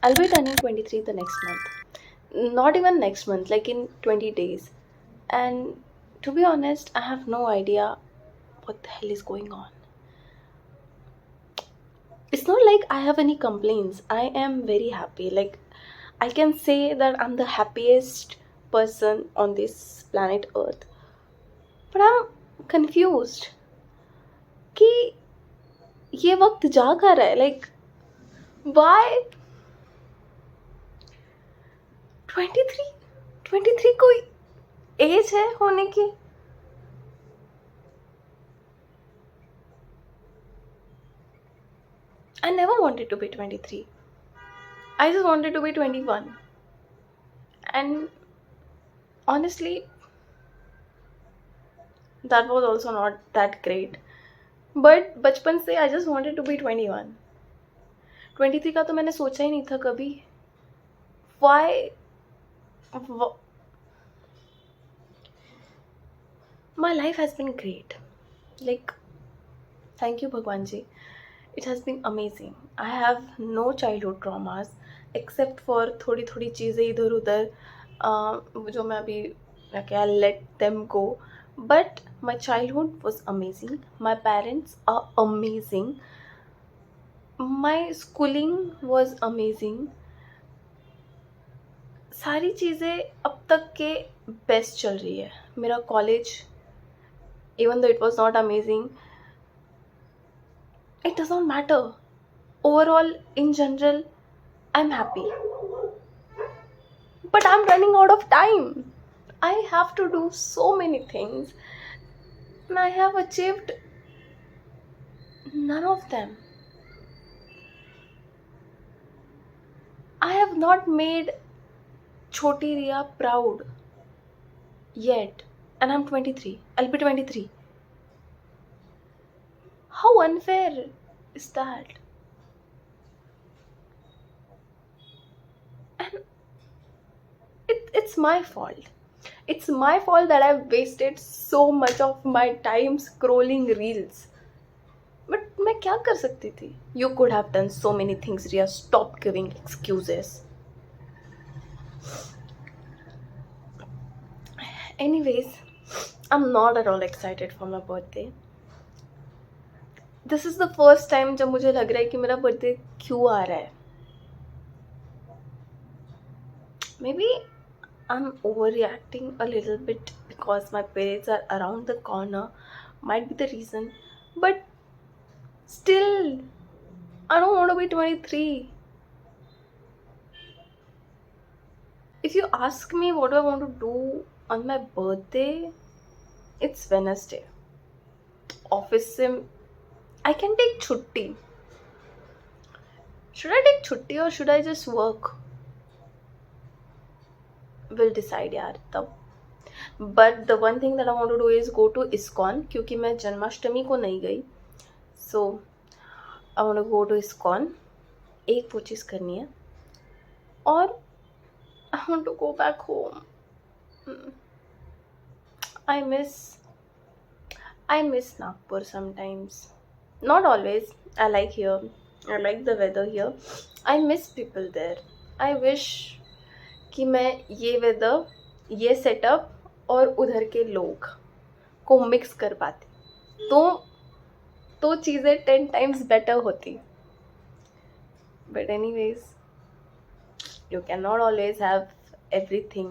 I'll be turning 23 the next month. Not even next month, like in 20 days. And to be honest, I have no idea what the hell is going on. It's not like I have any complaints. I am very happy. Like, I can say that I'm the happiest person on this planet Earth. But I'm confused कि ये वक्त जा कहाँ रहा है. Like, why 23? 23 कोई as है होने की? I never wanted to be 23. I just wanted to be 21. And honestly, that was also not that great. But बचपन से I just wanted to be 21. 23 का तो मैंने सोचा ही नहीं था कभी. Why? My life has been great. Like, thank you Bhagwan ji. It has been amazing. I have no childhood traumas except for थोड़ी थोड़ी चीज़ें इधर उधर जो मैं अभी क्या let them go. But my childhood was amazing. My parents are amazing. My schooling was amazing. सारी चीज़ें अब तक के बेस्ट चल रही है. मेरा college, even though it was not amazing, it does not matter. Overall, in general, I'm happy. But I'm running out of time. I have to do so many things, and I have achieved none of them. I have not made Choti Riya proud yet, and I'm 23. I'll be 23. How unfair is that? And it's my fault. It's my fault that I've wasted so much of my time scrolling reels. But मैं क्या कर सकती थी? You could have done so many things, Riya. Stop giving excuses. Anyways, I'm not at all excited for my birthday. This is the first time जब मुझे लग रहा है कि मेरा बर्थडे क्यों आ रहा है. Maybe I'm overreacting a little bit because my parents are around the corner. Might be the reason. But still, I don't want to be 23. If you ask me what do I want to do on my birthday, it's Wednesday. Office से I can take छुट्टी. Should I take छुट्टी or should I just work? We'll decide यार तब. But the one thing that I want to do is go to ISKCON क्योंकि मैं जन्माष्टमी को नहीं गई. So I want to go to ISKCON. एक वो चीज़ करनी है. और I want to go back home. I miss Nagpur sometimes. Not always. I like here. I like the weather here. I miss people there. I wish कि मैं ये weather, ये setup और उधर के लोग को मिक्स कर पाती तो चीज़ें 10 टाइम्स बेटर होती. But anyways, you cannot always have everything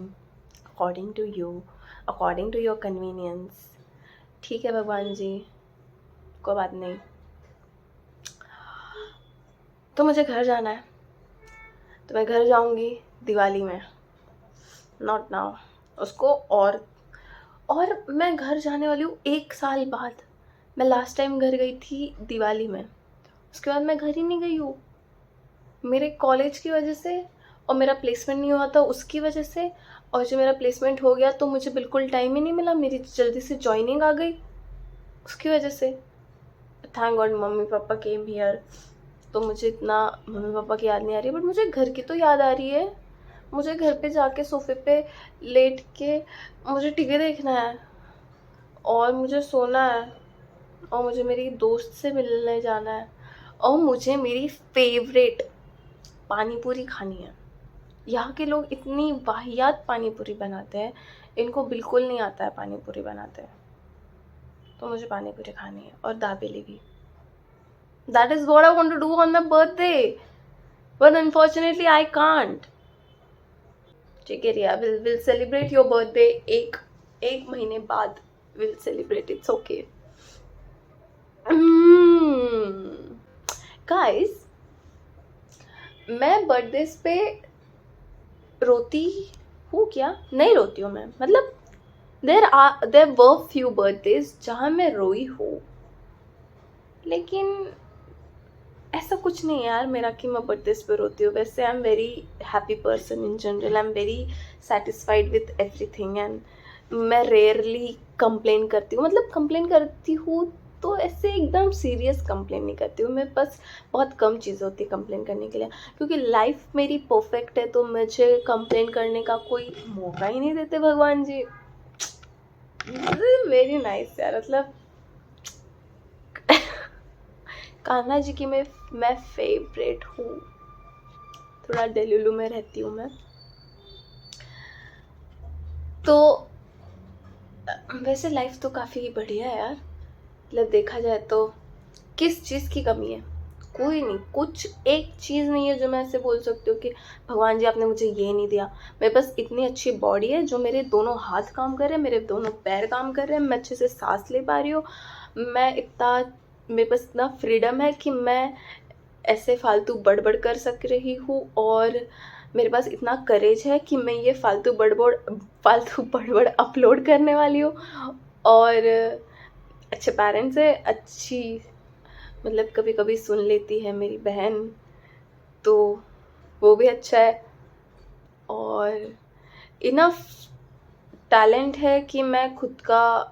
according to you, according to your convenience. ठीक है भगवान जी, कोई बात नहीं. तो मुझे घर जाना है, तो मैं घर जाऊंगी दिवाली में. Not now. उसको और मैं घर जाने वाली हूँ 1 साल बाद. मैं लास्ट टाइम घर गई थी दिवाली में. उसके बाद मैं घर ही नहीं गई हूँ. मेरे कॉलेज की वजह से और मेरा प्लेसमेंट नहीं हुआ था उसकी वजह से. और जो मेरा प्लेसमेंट हो गया तो मुझे बिल्कुल टाइम ही नहीं मिला. मेरी जल्दी से जॉइनिंग आ गई उसकी वजह से. Thank God mummy papa came here. तो मुझे इतना मम्मी पापा की याद नहीं आ रही, बट मुझे घर की तो याद आ रही है. मुझे घर पे जाके सोफे पे लेट के मुझे टीवी देखना है और मुझे सोना है और मुझे मेरी दोस्त से मिलने जाना है और मुझे मेरी फेवरेट पानी पूरी खानी है। यहाँ के लोग इतनी वाहियात पानी पूरी बनाते हैं, इनको बिल्कुल नहीं आता है पानी पूरी बनाते हैं। तो मुझे पानी पूरी खानी है और दाबेली भी। That is what I want to do on my birthday, but unfortunately I can't. ठीक है रिया, we'll celebrate your birthday एक महीने बाद we'll celebrate, it's okay. Guys, मैं बर्थडेज पे रोती हूँ क्या? नहीं रोती हूँ मैं, मतलब there were few birthdays जहाँ मैं रोई हूँ, लेकिन ऐसा कुछ नहीं है यार मेरा कि मैं बर्थडेज पे रोती हूँ। वैसे आई am very happy person in general, I am very satisfied with everything and मैं रेयरली कंप्लेन करती हूँ। मतलब कंप्लेन करती हूँ तो ऐसे एकदम सीरियस कंप्लेन नहीं करती हूँ मैं, बस बहुत कम चीज़ें होती है कंप्लेन करने के लिए, क्योंकि लाइफ मेरी परफेक्ट है तो मुझे कंप्लेन करने का कोई मौका ही नहीं देते भगवान जी। वेरी नाइस यार, मतलब कान्हा जी की मैं फेवरेट हूँ। थोड़ा डेलुलू में रहती हूँ मैं। तो वैसे लाइफ तो काफ़ी बढ़िया है यार, मतलब देखा जाए तो किस चीज़ की कमी है? कोई नहीं, कुछ एक चीज़ नहीं है जो मैं ऐसे बोल सकती हूँ कि भगवान जी आपने मुझे ये नहीं दिया। मेरे पास इतनी अच्छी बॉडी है, जो मेरे दोनों हाथ काम कर रहे हैं, मेरे दोनों पैर काम कर रहे हैं, मैं अच्छे से सांस ले पा रही हूँ, मेरे पास इतना फ्रीडम है कि मैं ऐसे फालतू बड़बड़ कर सक रही हूँ, और मेरे पास इतना करेज है कि मैं ये फालतू बड़बड़ अपलोड करने वाली हूँ। और अच्छे पेरेंट्स है, अच्छी मतलब कभी कभी सुन लेती है मेरी बहन, तो वो भी अच्छा है। और इनफ टैलेंट है कि मैं खुद का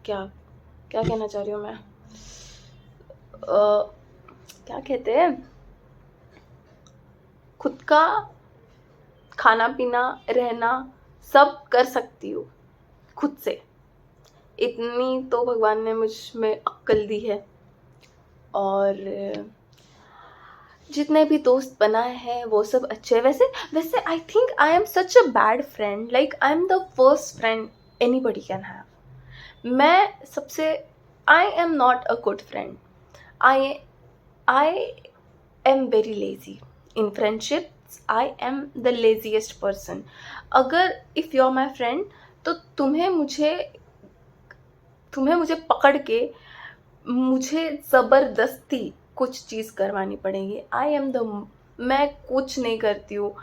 क्या क्या कहना चाह रही हूँ मैं, क्या कहते हैं, खुद का खाना पीना रहना सब कर सकती हूँ खुद से। इतनी तो भगवान ने मुझ में अक्ल दी है। और जितने भी दोस्त बनाए हैं वो सब अच्छे हैं। वैसे I think I am such a bad friend, like I am the worst friend anybody can have. मैं सबसे I am not a good friend. I am very lazy in friendships. I am the laziest person. अगर if you are my friend तो तुम्हें मुझे पकड़ के मुझे ज़बरदस्ती कुछ चीज़ करवानी पड़ेगी। मैं कुछ नहीं करती हूँ,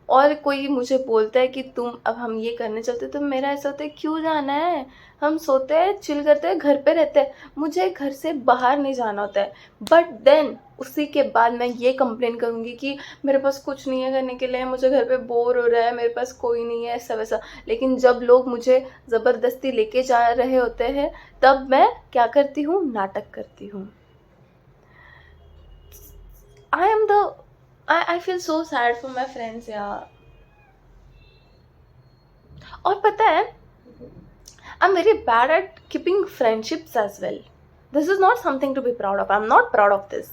और कोई मुझे बोलता है कि तुम अब हम ये करने चलते, तो मेरा ऐसा होता है क्यों जाना है, हम सोते हैं, चिल करते हैं, घर पे रहते हैं, मुझे घर से बाहर नहीं जाना होता है। बट देन उसी के बाद मैं ये कंप्लेन करूँगी कि मेरे पास कुछ नहीं है करने के लिए, मुझे घर पे बोर हो रहा है, मेरे पास कोई नहीं है, ऐसा वैसा। लेकिन जब लोग मुझे ज़बरदस्ती लेके जा रहे होते हैं तब मैं क्या करती हूँ, नाटक करती हूँ। I feel so sad for my friends यार। और पता है I'm very bad at keeping friendships as well. This is not something to be proud of. I'm not proud of this.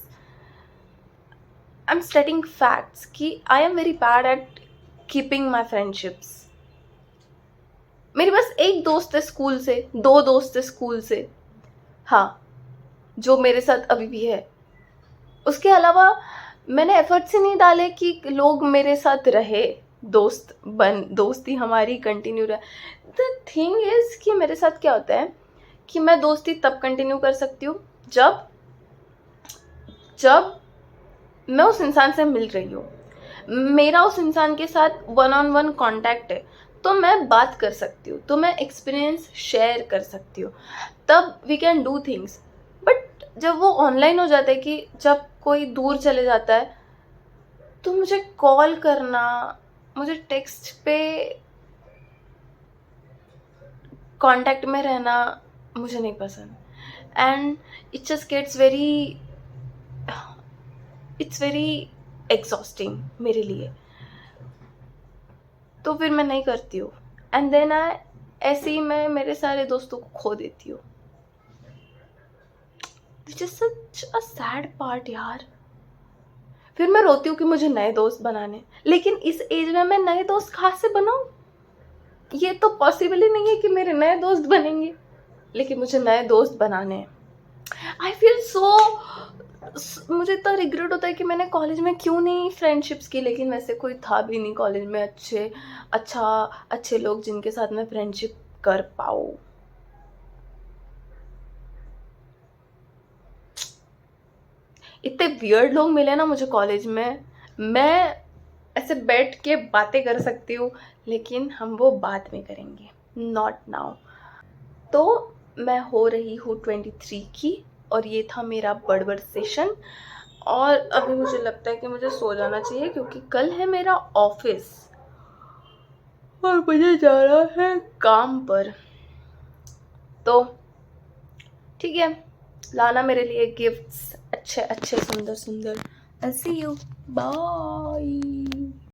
I'm stating facts कि I am very bad at keeping my friendships. मेरे पास एक दोस्त है school से, 2 दोस्त है school से, हाँ, जो मेरे साथ अभी भी है। उसके अलावा मैंने एफर्ट्स ही नहीं डाले कि लोग मेरे साथ रहे, दोस्ती हमारी कंटिन्यू रहे। द थिंग इज़ कि मेरे साथ क्या होता है कि मैं दोस्ती तब कंटिन्यू कर सकती हूँ जब मैं उस इंसान से मिल रही हूँ, मेरा उस इंसान के साथ 1-on-1 कांटेक्ट है, तो मैं बात कर सकती हूँ, तो मैं एक्सपीरियंस शेयर कर सकती हूँ, तब we can do things. But जब वो ऑनलाइन हो जाता है कि जब कोई दूर चले जाता है, तो मुझे कॉल करना, मुझे टेक्स्ट पे कांटेक्ट में रहना मुझे नहीं पसंद। एंड इट्स वेरी एग्जॉस्टिंग मेरे लिए, तो फिर मैं नहीं करती हूँ। एंड देन ऐसे ही मैं मेरे सारे दोस्तों को खो देती हूँ, which is such a sad part यार। फिर मैं रोती हूँ कि मुझे नए दोस्त बनाने, लेकिन इस एज में मैं नए दोस्त कहाँ से बनाऊँ? ये तो पॉसिबल ही नहीं है कि मेरे नए दोस्त बनेंगे, लेकिन मुझे नए दोस्त बनाने हैं। आई फील सो, मुझे इतना रिग्रेट होता है कि मैंने कॉलेज में क्यों नहीं फ्रेंडशिप्स की, लेकिन वैसे कोई था भी नहीं कॉलेज में अच्छे लोग जिनके साथ मैं फ्रेंडशिप कर पाऊँ। इतने वियर्ड लोग मिले ना मुझे कॉलेज में, मैं ऐसे बैठ के बातें कर सकती हूँ, लेकिन हम वो बाद में करेंगे, नॉट नाउ। तो मैं हो रही हूँ 23 की, और ये था मेरा बड़बड़ सेशन। और अभी मुझे लगता है कि मुझे सो जाना चाहिए, क्योंकि कल है मेरा ऑफिस और मुझे जाना है काम पर। तो ठीक है, लाना मेरे लिए गिफ्ट्स अच्छे अच्छे सुंदर सुंदर। आई सी यू, बाय।